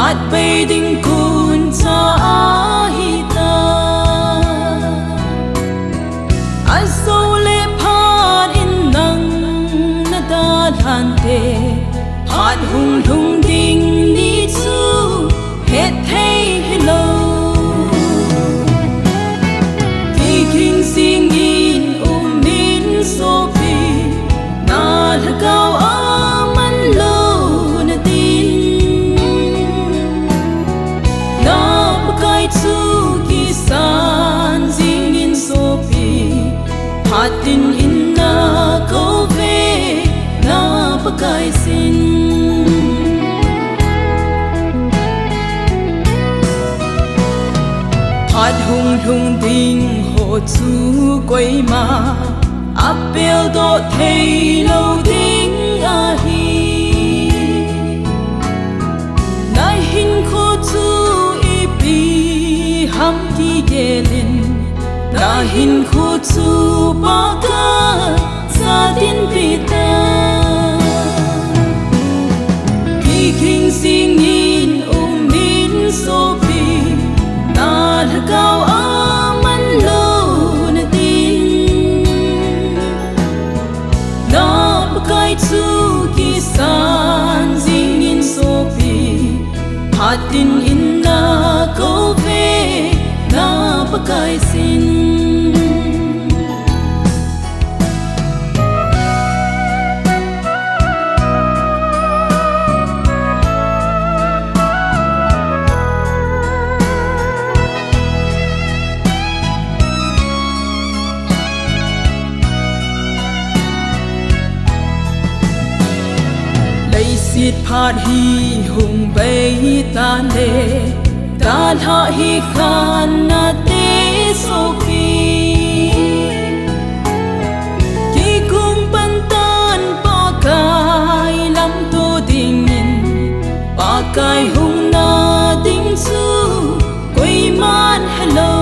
Pat bay ding kun sa ahita Asole pat in nang nadalhante Pat hung lung ding ni chu het hey hello King singin umin sopi na lagaw aman lo na din na bagay chu kisan singin sopi hatin inna ko ve na bagay sin Pat hung lung ding ho chu quay ma apel do thei lo ding a hi nai hin kho chu i pi ham ki gelin na hin kho chu pa ka sa tin pita ki king singin umin so pi na lagaw aman lo chu kisan zingin sopi hatin inna ko ve na bagay sin Sit phat hi hung bay ta le ta la hi khan na te so pi ki kung pan tan pa kai lam to ding in pa kai hung na ding su koi man hello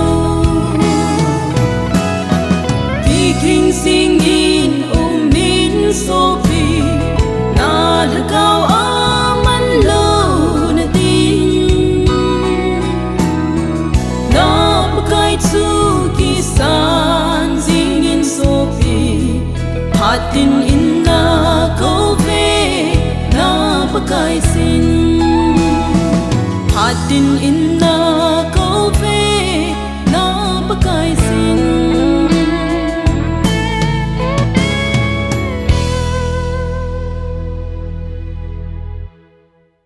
ki king singin umin so pi na lagaw aman lo na din na bagay chu kisan zingin sopi hatin inna ko ve na bagay sin hatin inna